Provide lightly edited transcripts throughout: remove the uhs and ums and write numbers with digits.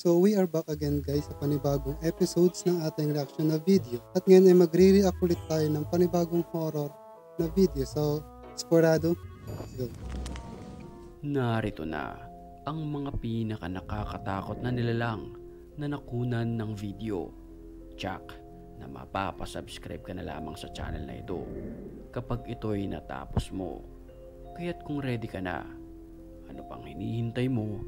So we are back again guys sa panibagong episodes ng ating reaction na video. At ngayon ay magre-react ulit tayo ng panibagong horror na video. So, Sporado, let's go. Narito na ang mga pinaka nakakatakot na nilalang na nakunan ng video. Tsak na mapapasubscribe ka na lamang sa channel na ito kapag ito'y natapos mo. Kaya't kung ready ka na, ano pang hinihintay mo?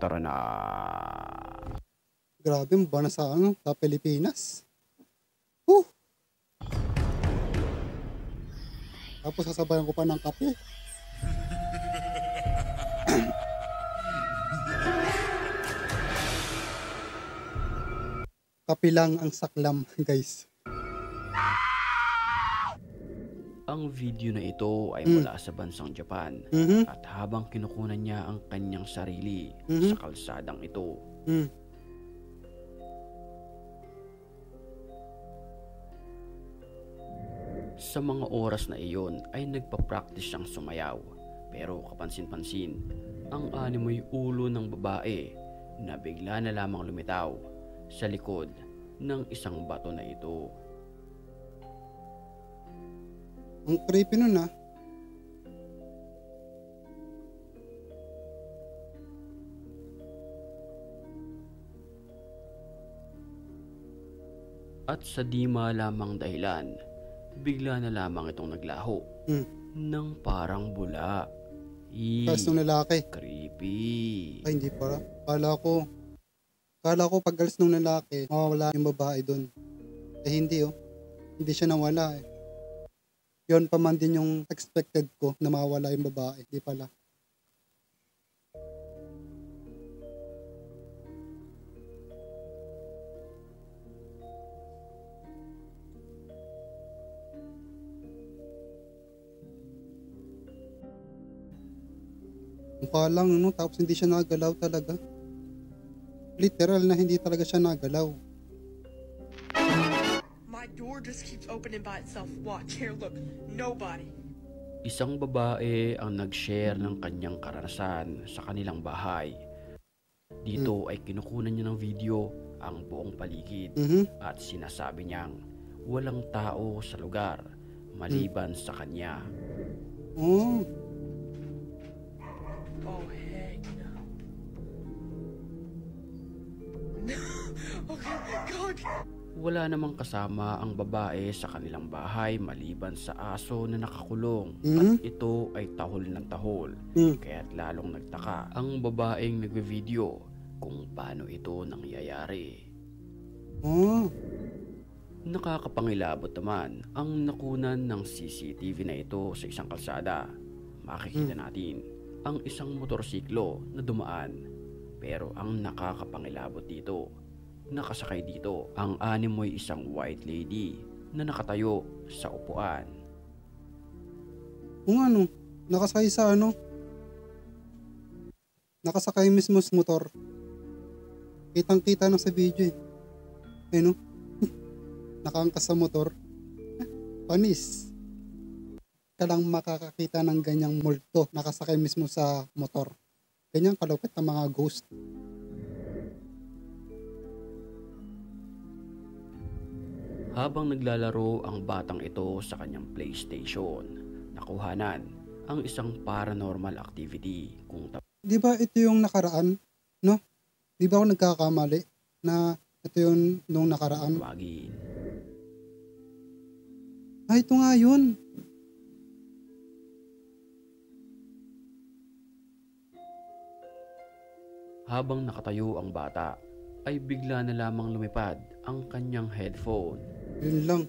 Tara na. Grabe, ba na sa Pilipinas? Tapos sasabayan ko pa ng kape. Kape lang ang saklam, guys. Ang video na ito ay mula sa bansang Japan at habang kinukunan niya ang kanyang sarili sa kalsadang ito. Sa mga oras na iyon ay nagpa-practice siyang sumayaw, pero kapansin-pansin ang animoy ulo ng babae na bigla na lamang lumitaw sa likod ng isang bato na ito. Ang creepy nun At sa di malamang dahilan, bigla na lamang itong naglaho ng parang bula. Tapos nung lalaki. Creepy. Ay, hindi para. Kala ko pag alis nung lalaki, mawawala yung babae dun. Eh hindi Hindi siya nawala eh. Yun pa man din yung expected ko na mawawala yung babae. Di pala. Mukha lang, tapos hindi siya nagalaw talaga. Literal na hindi talaga siya nagalaw. My door just keeps opening by itself. Watch, here, look. Nobody. Isang babae ang nag-share ng kanyang karanasan sa kanilang bahay. Dito ay kinukunan niya ng video ang buong paligid at sinasabi niyang walang tao sa lugar maliban sa kanya. Oh, heck no. Okay, God. Wala namang kasama ang babae sa kanilang bahay maliban sa aso na nakakulong at ito ay tahol ng tahol. Kaya't lalong nagtaka ang babaeng nagve-video kung paano ito nangyayari. Nakakapangilabot naman ang nakunan ng CCTV na ito sa isang kalsada. Makikita natin ang isang motorsiklo na dumaan, pero ang nakakapangilabot dito, nakasakay dito ang animoy isang white lady na nakatayo sa upuan. Kung nakasakay sa nakasakay mismo sa motor. Kitang-kita na sa video eh. Nakaangkas sa motor. Panis. Ka lang makakakita ng ganyang multo nakasakay mismo sa motor. Ganyang kalupit ng mga ghost. Habang naglalaro ang batang ito sa kanyang PlayStation, nakuhanan ang isang paranormal activity kung Di ba ito yung nakaraan? No? Di ba ako nagkakamali na ito yung nung nakaraan? tawagin. Ito nga yun. Habang nakatayo ang bata, ay bigla na lamang lumipad ang kanyang headphone. Yun lang.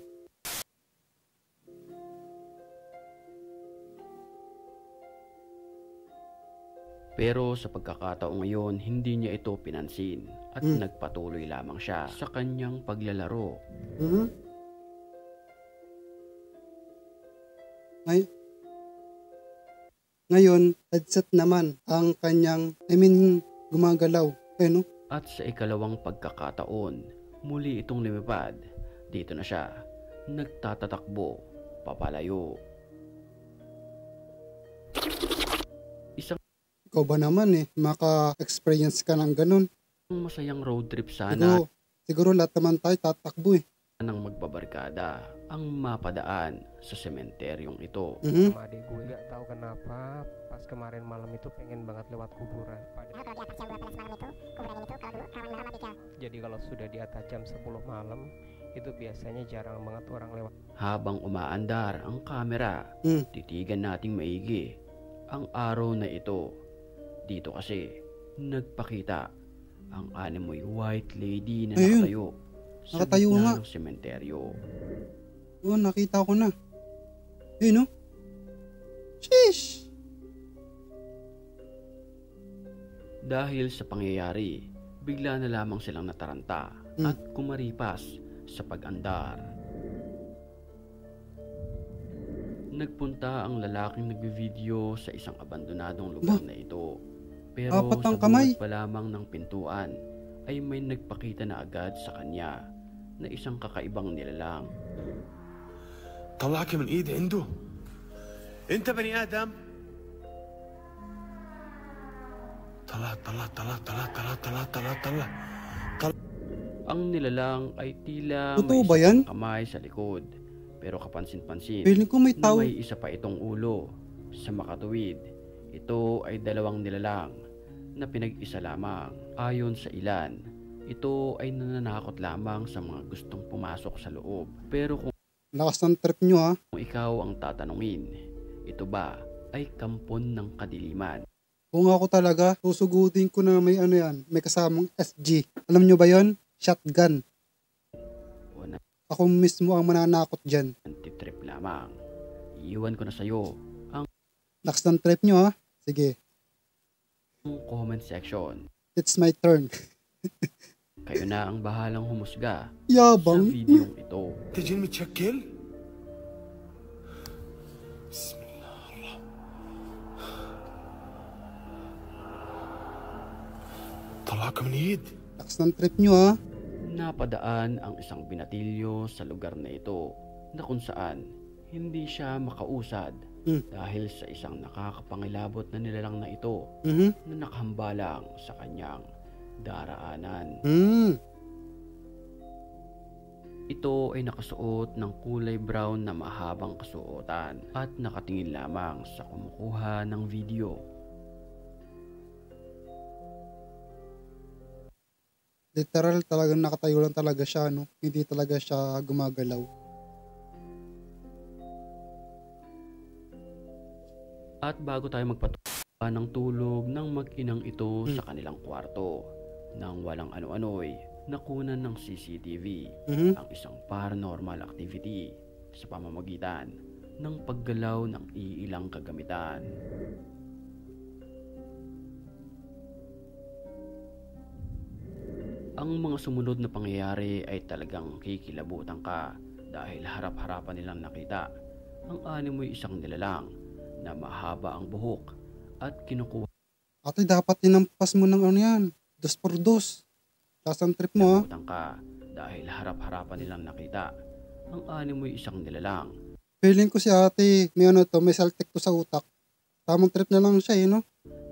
Pero sa pagkakataong ngayon, hindi niya ito pinansin at nagpatuloy lamang siya sa kanyang paglalaro. Ngayon, headset naman ang kanyang, gumagalaw. At sa ikalawang pagkakataon, muli itong lumipad. Dito na siya, nagtatatakbo, papalayo. Isang Ikaw ba naman maka-experience ka ng ganun. masayang road trip sana Siguro lahat naman tayo tatakbo ng magbabarkada ang mapadaan sa sementeryong ito. Sama adik gue nggak tahu kenapa pas kemarin malam itu pengen banget lewat kuburan. Jadi kalau sudah di atas jam 10 malam itu biasanya jarang banget orang lewat. Habang umaandar ang kamera, titigan nating maigi ang araw na ito. Dito kasi nagpakita ang animoy white lady na Ayun. nakatayo sa Nakatayo gitna nga. ng sementeryo. Oo, nakita ko na. Ayun, no? Sheesh! Dahil sa pangyayari, bigla na lamang silang nataranta at kumaripas sa pag-andar. Nagpunta ang lalaking nagbi-video sa isang abandonadong lugar na ito. Pero Apat ang sa kamay. buhat pa lamang ng pintuan ay may nagpakita na agad sa kanya na isang kakaibang nilalang. طلعك من ايد عنده انت بني ادم طلع Ang nilalang ay tila Totoo may ba yan? isang kamay sa likod. Pero kapansin-pansin Feeling ko may na tao. may isa pa itong ulo. Sa makatuwid, ito ay dalawang nilalang na pinag-isa lamang. Ayon sa ilan, ito ay nananakot lamang sa mga gustong pumasok sa loob. Pero kung Lakas ng trip nyo ikaw ang tatanungin, ito ba ay kampon ng kadiliman? Kung ako talaga, susugutin ko na may may kasamang SG. Alam nyo ba yon? Shotgun. O Ako mismo ang mananakot dyan. nantitrip lamang? Iiwan ko na sa'yo ang Lakas ng trip nyo Sige, comment section. it's my turn. Kayo na ang bahalang humusga sa Yabang. videong ito. تجي متشكل بسم الله الرحمن طلعك من ايد Lakas ng trip nyo Napadaan ang isang binatilyo sa lugar na ito na kung saan hindi siya makausad dahil sa isang nakakapangilabot na nilalang na ito na nakahambalang sa kanyang daraanan. Ito ay nakasuot ng kulay brown na mahabang kasuotan at nakatingin lamang sa kumukuha ng video. Literal talagang nakatayo lang talaga siya, no? Hindi talaga siya gumagalaw. At bago tayo magpatuloy ng tulog ng mag-inang ito sa kanilang kwarto, nang walang ano-ano'y nakunan ng CCTV ang isang paranormal activity sa pamamagitan ng paggalaw ng iilang kagamitan. Ang mga sumunod na pangyayari ay talagang kikilabutan ka dahil harap-harapan nilang nakita ang animoy isang nilalang na mahaba ang buhok at kinukuha Ate, dapat tinampas mo ng yan. 2x2. Lakas ng trip mo ka dahil harap-harapan nilang nakita ang animoy isang nilalang Feeling ko si ate, may saltik to sa utak. Tamang trip na lang siya no?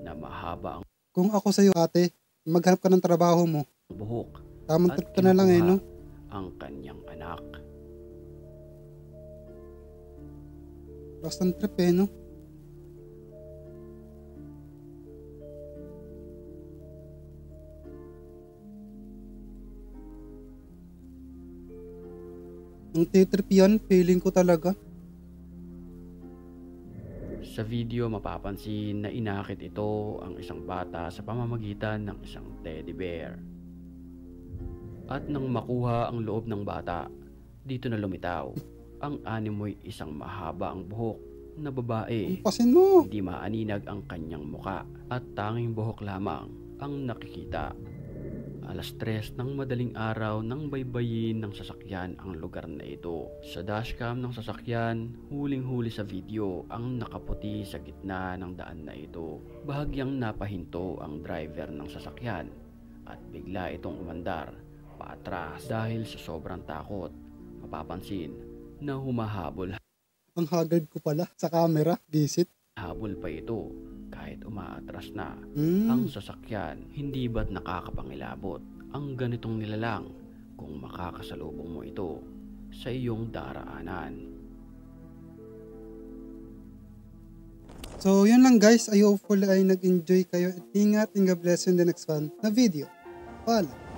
na mahaba ang Kung ako sa'yo ate, maghanap ka ng trabaho mo. buhok Tamang at trip ka na lang kinukuha no? ang kanyang anak. Lakas ng trip no? Ang titrip yan, feeling ko talaga. Sa video mapapansin na inakit ito ang isang bata sa pamamagitan ng isang teddy bear. At nang makuha ang loob ng bata, dito na lumitaw ang animoy isang mahaba ang buhok na babae. Pasin mo. Hindi maaninag ang kanyang muka at tanging buhok lamang ang nakikita. 3:00 ng madaling araw nang baybayin ng sasakyan ang lugar na ito. Sa dashcam ng sasakyan, huling-huli sa video ang nakaputi sa gitna ng daan na ito. Bahagyang napahinto ang driver ng sasakyan at bigla itong umandar paatras dahil sa sobrang takot. Mapapansin na humahabol Ang haggard ko pala sa camera. Visit. habol pa ito kahit kahit umaatras na Hmm. ang sasakyan, hindi ba't nakakapangilabot ang ganitong nilalang kung makakasalubong mo ito sa iyong daraanan. So, yun lang guys. I hopefully ay nag-enjoy kayo. At ingat and God bless you in the next one na video. Paalam.